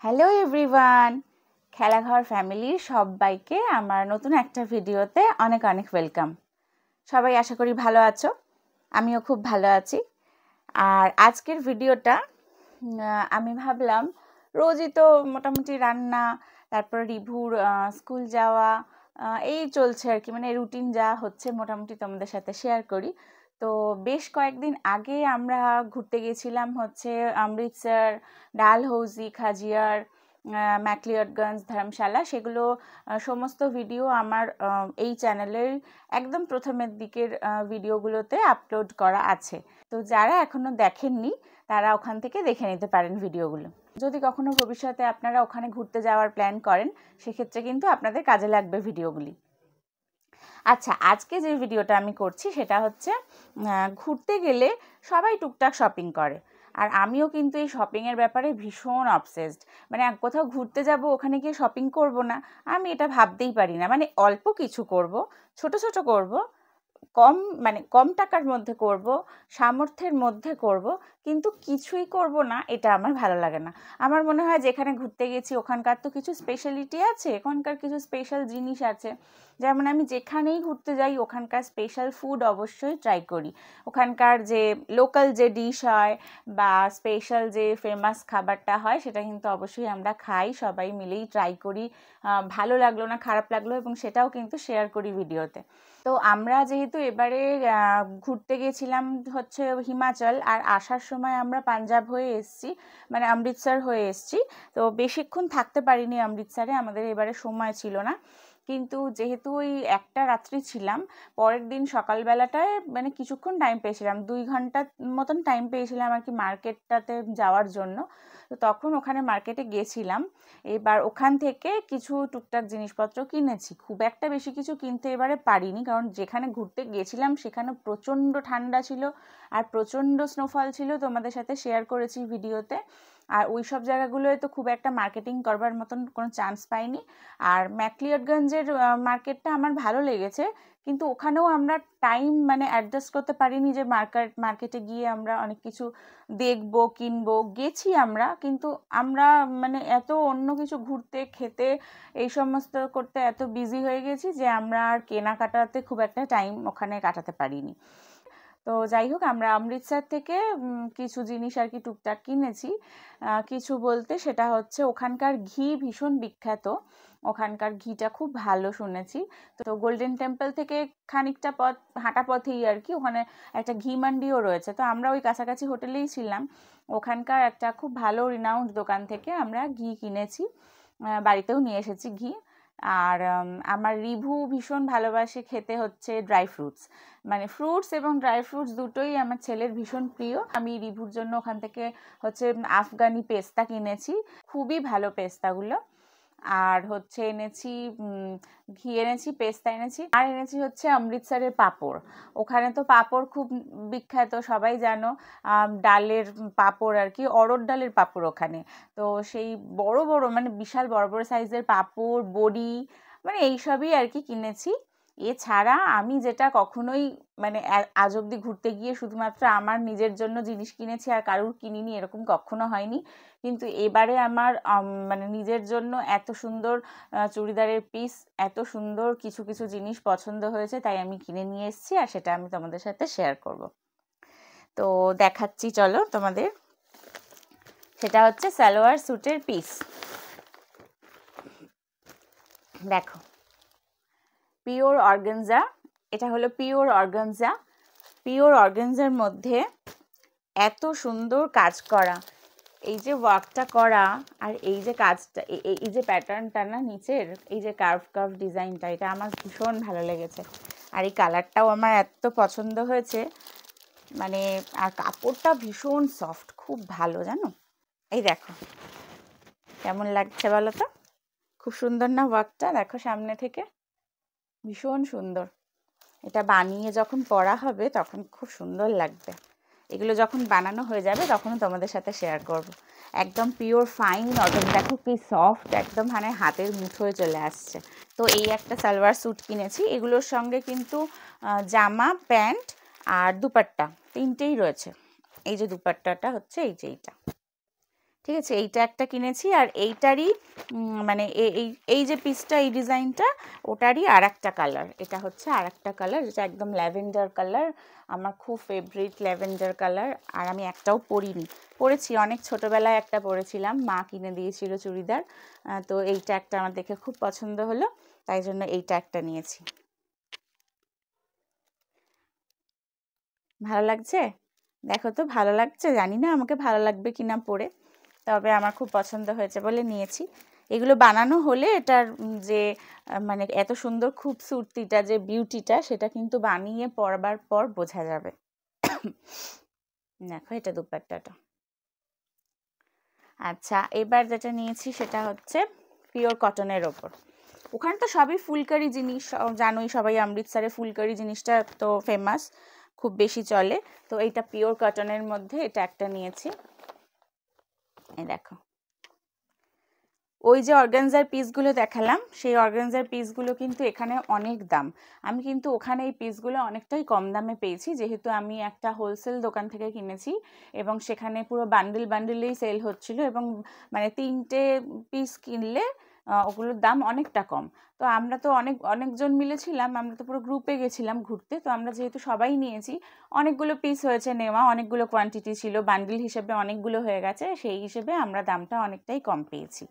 Hello everyone, খেলাঘর ফ্যামিলির সবাইকে আমার নতুন একটা ভিডিওতে অনেক অনেক ওয়েলকাম। সবাই আশা করি ভালো আছো, আমিও খুব ভালো আছি। আর আজকের ভিডিওটা আমি ভাবলাম রোজই তো মোটামুটি রান্না, তারপর রিভুর স্কুল যাওয়া, এই চলছে আর কি, মানে রুটিন যা হচ্ছে মোটামুটি তোমাদের সাথে শেয়ার করি। তো বেশ কয়েকদিন আগে আমরা ঘুরতে গেছিলাম হচ্ছে অমৃতসর, ডালহৌসি, খাজিয়ার, ম্যাকলিয়ডগঞ্জ, ধর্মশালা। সেগুলো সমস্ত ভিডিও আমার এই চ্যানেলের একদম প্রথমের দিকের ভিডিওগুলোতে আপলোড করা আছে। তো যারা এখনো দেখেননি তারা ওখান থেকে দেখে নিতে পারেন ভিডিওগুলো। যদি কখনো ভবিষ্যতে আপনারা ওখানে ঘুরতে যাওয়ার প্ল্যান করেন, সেক্ষেত্রে কিন্তু আপনাদের কাজে লাগবে ভিডিওগুলি। আচ্ছা, আজকে যে ভিডিওটা আমি করছি সেটা হচ্ছে ঘুরতে গেলে সবাই টুকটাক শপিং করে, আর আমিও কিন্তু এই শপিংয়ের ব্যাপারে ভীষণ অবসেসড। মানে কোথাও ঘুরতে যাব, ওখানে গিয়ে শপিং করব না, আমি এটা ভাবতেই পারি না। মানে অল্প কিছু করব, ছোট ছোট করব, কম টাকার মধ্যে করব, সামর্থ্যের মধ্যে করব, কিন্তু কিছুই করব না, এটা আমার ভালো লাগে না। আমার মনে হয় যেখানে ঘুরতে গেছি ওখানকার তো কিছু স্পেশালিটি আছে, ওখানকার কিছু স্পেশাল জিনিস আছে। যেমন আমি যেখানেই ঘুরতে যাই ওখানকার স্পেশাল ফুড অবশ্যই ট্রাই করি। ওখানকার যে লোকাল যে ডিশ হয় বা স্পেশাল যে ফেমাস খাবারটা হয় সেটা কিন্তু অবশ্যই আমরা খাই, সবাই মিলেই ট্রাই করি। ভালো লাগলো না খারাপ লাগলো, এবং সেটাও কিন্তু শেয়ার করি ভিডিওতে। তো আমরা যেহেতু এবারে ঘুরতে গেছিলাম হচ্ছে হিমাচল, আর আসার সময় আমরা পাঞ্জাব হয়ে এসেছি, মানে অমৃতসর হয়ে এসেছি। তো বেশিক্ষণ থাকতে পারিনি অমৃতসরে, আমাদের এবারে সময় ছিল না। কিন্তু যেহেতু ওই একটা রাত্রি ছিলাম, পরের দিন সকালবেলাটায় মানে কিছুক্ষণ টাইম পেয়েছিলাম, 2 ঘন্টা মতন টাইম পেয়েছিলাম আর কি মার্কেটটাতে যাওয়ার জন্য। তো তখন ওখানে মার্কেটে গেছিলাম। এবার ওখান থেকে কিছু টুকটাক জিনিসপত্র কিনেছি, খুব একটা বেশি কিছু কিনতে এবারে পারিনি, কারণ যেখানে ঘুরতে গেছিলাম সেখানে প্রচণ্ড ঠান্ডা ছিল আর প্রচণ্ড স্নোফল ছিল, তোমাদের সাথে শেয়ার করেছি ভিডিওতে। আর ওই সব জায়গাগুলোয় তো খুব একটা মার্কেটিং করবার মতন কোনো চান্স পাইনি। আর ম্যাকলিয়ডগঞ্জের মার্কেটটা আমার ভালো লেগেছে, কিন্তু ওখানেও আমরা টাইম মানে অ্যাডজাস্ট করতে পারিনি যে মার্কেটে গিয়ে আমরা অনেক কিছু দেখবো কিনবো। গেছি আমরা, কিন্তু আমরা মানে এত অন্য কিছু ঘুরতে খেতে এই সমস্ত করতে এত বিজি হয়ে গেছি যে আমরা আর কেনাকাটাতে খুব একটা টাইম ওখানে কাটাতে পারিনি। তো যাই হোক, আমরা অমৃতসর থেকে কিছু জিনিস আর কি টুকটাক কিনেছি। কিছু বলতে সেটা হচ্ছে ওখানকার ঘি ভীষণ বিখ্যাত, ওখানকার ঘিটা খুব ভালো শুনেছি। তো গোল্ডেন টেম্পল থেকে খানিকটা পথ হাঁটা পথেই আর কি ওখানে একটা ঘি মান্ডিও রয়েছে। তো আমরা ওই কাছাকাছি হোটেলেই ছিলাম, ওখানকার একটা খুব ভালো রিনাউন্ড দোকান থেকে আমরা ঘি কিনেছি, বাড়িতেও নিয়ে এসেছি ঘি। আর আমার রিভু ভীষণ ভালোবাসে খেতে হচ্ছে ড্রাই ফ্রুটস, মানে ফ্রুটস এবং ড্রাই ফ্রুটস দুটোই আমার ছেলের ভীষণ প্রিয়। আমি রিভুর জন্য ওখান থেকে হচ্ছে আফগানি পেস্তা কিনেছি, খুবই ভালো পেস্তাগুলো। আর হচ্ছে এনেছি ঘি এনেছি, পেস্তা এনেছি, আর এনেছি হচ্ছে অমৃতসরের পাঁপড়। ওখানে তো পাঁপড় খুব বিখ্যাত, সবাই জানো। ডালের পাঁপড় আর কি, অড়হর ডালের পাঁপড় ওখানে। তো সেই বড় বড় মানে বিশাল বড় বড় সাইজের পাঁপড়, বড়ি, মানে এইসবই আর কি কিনেছি। এছাড়া আমি যেটা কখনোই মানে আজ অব্দি ঘুরতে গিয়ে শুধুমাত্র আমার নিজের জন্য জিনিস কিনেছি আর কারুর কিনিনি, এরকম কখনো হয়নি। কিন্তু এবারে আমার মানে নিজের জন্য এত সুন্দর চুড়িদারের পিস, এত সুন্দর কিছু কিছু জিনিস পছন্দ হয়েছে, তাই আমি কিনে নিয়ে এসেছি, আর সেটা আমি তোমাদের সাথে শেয়ার করব। তো দেখাচ্ছি চলো তোমাদের। সেটা হচ্ছে সালোয়ার স্যুটের পিস, দেখো, পিওর অর্গানজা। এটা হলো পিওর অর্গানজা। পিওর অর্গানজার মধ্যে এত সুন্দর কাজ করা, এই যে ওয়ার্কটা করা, আর এই যে কাজটা, এই যে প্যাটার্নটা না নিচের, এই যে কার্ভ ডিজাইনটা, এটা আমার ভীষণ ভালো লেগেছে। আর এই কালারটাও আমার এত পছন্দ হয়েছে, মানে আর কাপড়টা ভীষণ সফট, খুব ভালো জানো। এই দেখো কেমন লাগছে বলো তো, খুব সুন্দর না ওয়ার্কটা? দেখো সামনে থেকে ভীষণ সুন্দর। এটা বানিয়ে যখন পরা হবে তখন খুব সুন্দর লাগবে। এগুলো যখন বানানো হয়ে যাবে তখন তোমাদের সাথে শেয়ার করব। একদম পিওর ফাইন অর্গানজা, দেখো কি সফট, একদম মানে হাতের মুঠোয় চলে আসছে। তো এই একটা সালোয়ার স্যুট কিনেছি, এগুলোর সঙ্গে কিন্তু জামা, প্যান্ট আর দুপাট্টা তিনটেই রয়েছে। এই যে দুপাট্টাটা হচ্ছে এই যে এইটা, ঠিক আছে, এইটা একটা কিনেছি। আর এইটারই মানে এই যে পিসটা, এই ডিজাইনটা, ওটারই আর একটা কালার। এটা হচ্ছে আর একটা কালার, যেটা একদম ল্যাভেন্ডার কালার। আমার খুব ফেভারিট ল্যাভেন্ডার কালার। আর আমি একটাও পরিনি, পরেছি অনেক ছোটোবেলায় একটা পরেছিলাম, মা কিনে দিয়েছিল চুড়িদার। তো এইটা একটা আমার দেখে খুব পছন্দ হলো, তাই জন্য এইটা একটা নিয়েছি। ভালো লাগছে? দেখো তো, ভালো লাগছে? জানি না আমাকে ভালো লাগবে কিনা পরে, তবে আমার খুব পছন্দ হয়েছে বলে নিয়েছি। এগুলো বানানো হলে এটার যে মানে এত সুন্দর খুবসুরতিটা, যে বিউটিটা, সেটা কিন্তু বানিয়ে পরবার পর বোঝা যাবে। দেখো, এটা দুপাট্টাটা। আচ্ছা, এবার যেটা নিয়েছি সেটা হচ্ছে পিওর কটনের ওপর। ওখানে তো সবই ফুলকারি জিনিস, জানোই সবাই, অমৃতসরে ফুলকারি জিনিসটা তো ফেমাস, খুব বেশি চলে। তো এইটা পিওর কটনের মধ্যে এটা একটা নিয়েছি। এই দেখো, ওই যে অর্গানজার পিসগুলো দেখালাম, সেই অর্গানজার পিসগুলো কিন্তু এখানে অনেক দাম। আমি কিন্তু ওখানে এই পিসগুলো অনেকটাই কম দামে পেয়েছি, যেহেতু আমি একটা হোলসেল দোকান থেকে কিনেছি, এবং সেখানে পুরো বান্ডিল বান্ডিলেই সেল হচ্ছিল, এবং মানে 3টে পিস কিনলে ওগুলোর দাম অনেকটা কম। তো আমরা তো অনেকজন মিলেছিলাম, আমরা তো পুরো গ্রুপে গেছিলাম ঘুরতে, তো আমরা যেহেতু সবাই নিয়েছি, অনেকগুলো পিস হয়েছে নেওয়া, অনেকগুলো কোয়ান্টিটি ছিল, বান্ডিল হিসেবে অনেকগুলো হয়ে গেছে, সেই হিসেবে আমরা দামটা অনেকটাই কম পেয়েছি।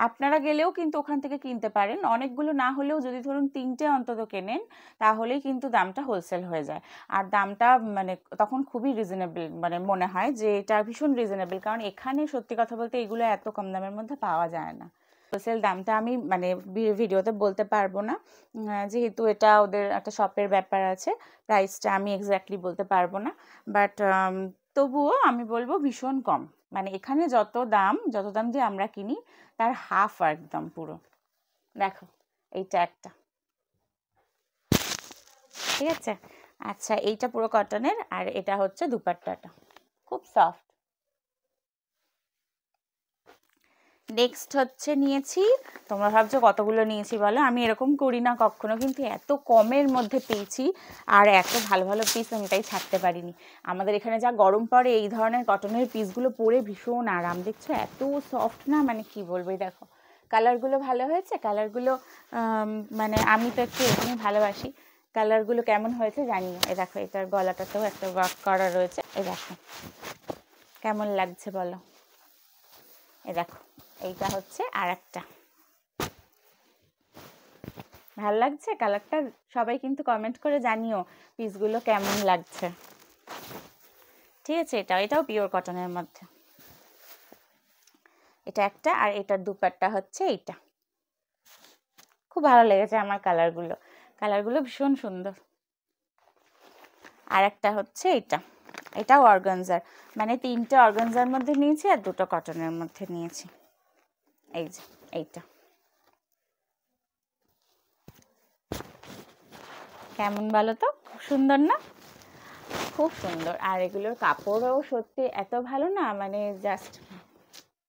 আপনারা গেলেও কিন্তু ওখান থেকে কিনতে পারেন, অনেকগুলো না হলেও যদি ধরুন 3টে অন্তত কেনেন, তাহলেই কিন্তু দামটা হোলসেল হয়ে যায়। আর দামটা মানে তখন খুবই রিজনেবল মানে মনে হয় যে এটা ভীষণ রিজনেবল, কারণ এখানে সত্যি কথা বলতে এগুলো এত কম দামের মধ্যে পাওয়া যায় না। হোলসেল দামটা আমি মানে ভিডিওতে বলতে পারবো না, যেহেতু এটা ওদের একটা শপের ব্যাপার আছে, প্রাইসটা আমি এক্স্যাক্টলি বলতে পারবো না। বাট তবুও আমি বলবো ভীষণ কম, মানে এখানে যত দাম দিয়ে আমরা কিনি তার হাফ একদম পুরো। দেখো, এইটা একটা, ঠিক আছে। আচ্ছা, এইটা পুরো কটনের, আর এটা হচ্ছে দুপাট্টাটা, খুব সফট। নেক্সট হচ্ছে নিয়েছি, তোমরা ভাবছো কতগুলো নিয়েছি বলো, আমি এরকম করি না কখনো, কিন্তু এত কমের মধ্যে পেয়েছি আর এত ভালো ভালো পিস আমি তাই ছাড়তে পারিনি। আমাদের এখানে যা গরম পড়ে, এই ধরনের কটনের পিসগুলো পরে ভীষণ আরাম। দেখছো এত সফট না, মানে কি বলবো। এই দেখো, কালারগুলো ভালো হয়েছে, কালারগুলো মানে আমি তো একটু এরকমই ভালোবাসি। কালারগুলো কেমন হয়েছে জানিও। এই দেখো, এটার গলাটাতেও একটা ওয়ার্ক করা রয়েছে, এই দেখো কেমন লাগছে বলো। এই দেখো, এইটা হচ্ছে আর একটা, ভালো লাগছে কালারটা? সবাই কিন্তু কমেন্ট করে জানিও পিসগুলো কেমন লাগছে। ঠিক আছে, এটাও পিওর কটনের মধ্যে। এটা একটা, আর এটার দুপাট্টা হচ্ছে এইটা। খুব ভালো লেগেছে আমার কালারগুলো ভীষণ সুন্দর। আর একটা হচ্ছে এটাও অর্গানজার, মানে 3টে অর্গানজার মধ্যে নিয়েছি আর 2টো কটনের মধ্যে নিয়েছি। এই যে এইটা, কেমন বলো তো, খুব সুন্দর না? খুব সুন্দর। আর এগুলোর কাপড়ও সত্যি এত ভালো না, মানে জাস্ট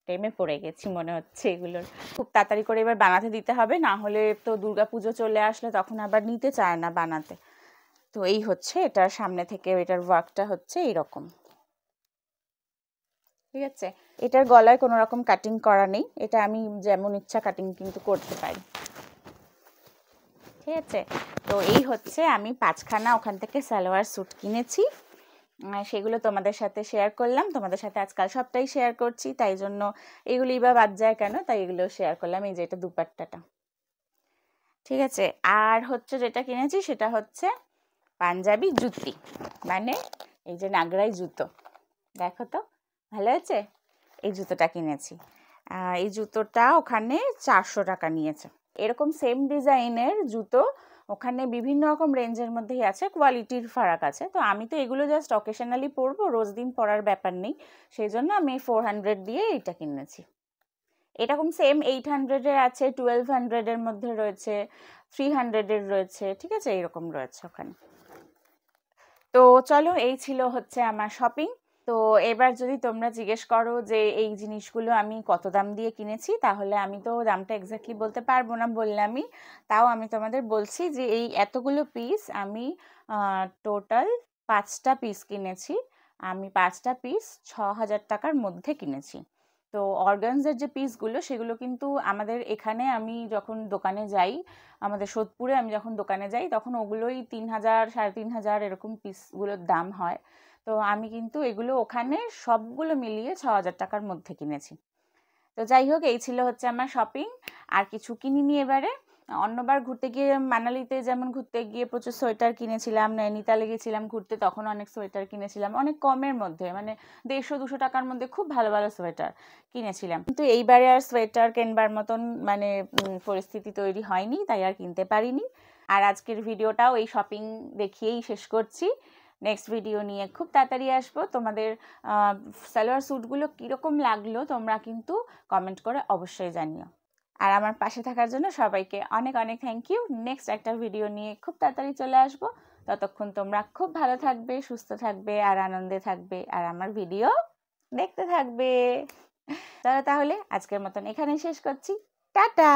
প্রেমে পড়ে গেছি মনে হচ্ছে এগুলোর। খুব তাড়াতাড়ি করে এবার বানাতে দিতে হবে, না হলে তো দুর্গাপুজো চলে আসলে তখন আবার নিতে চায় না বানাতে। তো এই হচ্ছে এটার সামনে থেকে, এটার ওয়ার্কটা হচ্ছে এইরকম, ঠিক আছে। এটার গলায় কোনো রকম কাটিং করা নেই, এটা আমি যেমন ইচ্ছা কাটিং কিন্তু করতে পারি, ঠিক আছে। তো এই হচ্ছে আমি 5খানা ওখান থেকে সালোয়ার স্যুট কিনেছি, সেগুলো তোমাদের সাথে শেয়ার করলাম। তোমাদের সাথে আজকাল সবটাই শেয়ার করছি, তাই জন্য এগুলোই বা বাদ যায় কেন, তাই এগুলো শেয়ার করলাম। এই যে এটা দুপাট্টাটা, ঠিক আছে। আর হচ্ছে যেটা কিনেছি সেটা হচ্ছে পাঞ্জাবি জুতি, মানে এই যে নাগরাই জুতো, দেখো তো ভালো আছে। এই জুতোটা কিনেছি, এই জুতোটা ওখানে 400 টাকা নিয়েছে। এরকম সেম ডিজাইনের জুতো ওখানে বিভিন্ন রকম রেঞ্জের মধ্যেই আছে, কোয়ালিটির ফারাক আছে। তো আমি তো এগুলো জাস্ট অকেশনালি পরবো, রোজ দিন পরার ব্যাপার নেই, সেই জন্য আমি 400 দিয়ে এইটা কিনেছি। এরকম সেম 800-এর আছে, 1200-এর মধ্যে রয়েছে, 300-এর রয়েছে, ঠিক আছে, এইরকম রয়েছে ওখানে। তো চলো, এই ছিল হচ্ছে আমার শপিং। তো এবার যদি তোমরা জিজ্ঞেস করো যে এই জিনিসগুলো আমি কত দাম দিয়ে কিনেছি, তাহলে আমি তো দামটা এক্স্যাক্টলি বলতে পারবো না, বললামই। তাও আমি তোমাদের বলছি যে এই এতগুলো পিস আমি টোটাল 5টা পিস কিনেছি। আমি 5টা পিস 6000 টাকার মধ্যে কিনেছি। তো অর্গানজার যে পিসগুলো সেগুলো কিন্তু আমাদের এখানে আমি যখন দোকানে যাই, আমাদের সোদপুরে আমি যখন দোকানে যাই তখন ওগুলোই 3000 3500 এরকম পিসগুলোর দাম হয়। তো আমি কিন্তু এগুলো ওখানে সবগুলো মিলিয়ে 6000 টাকার মধ্যে কিনেছি। তো যাই হোক, এই ছিল হচ্ছে আমার শপিং। আর কিছু কিনিনি এবারে। অন্যবার ঘুরতে গিয়ে মানালিতে যেমন ঘুরতে গিয়ে প্রচুর সোয়েটার কিনেছিলাম, নৈনিতালে গেছিলাম ঘুরতে, তখন অনেক সোয়েটার কিনেছিলাম অনেক কমের মধ্যে, মানে 150-200 টাকার মধ্যে খুব ভালো ভালো সোয়েটার কিনেছিলাম। কিন্তু এইবারে আর সোয়েটার কেনবার মতন মানে পরিস্থিতি তৈরি হয়নি, তাই আর কিনতে পারিনি। আর আজকের ভিডিওটাও এই শপিং দেখিয়েই শেষ করছি। নেক্সট ভিডিও নিয়ে খুব তাড়াতাড়ি আসবো। তোমাদের সালোয়ার স্যুটগুলো কীরকম লাগলো তোমরা কিন্তু কমেন্ট করে অবশ্যই জানিও। আর আমার পাশে থাকার জন্য সবাইকে অনেক অনেক থ্যাংক ইউ। নেক্সট একটা ভিডিও নিয়ে খুব তাড়াতাড়ি চলে আসবো। ততক্ষণ তোমরা খুব ভালো থাকবে, সুস্থ থাকবে আর আনন্দে থাকবে, আর আমার ভিডিও দেখতে থাকবে। চলো তাহলে আজকের মতন এখানেই শেষ করছি। টাটা।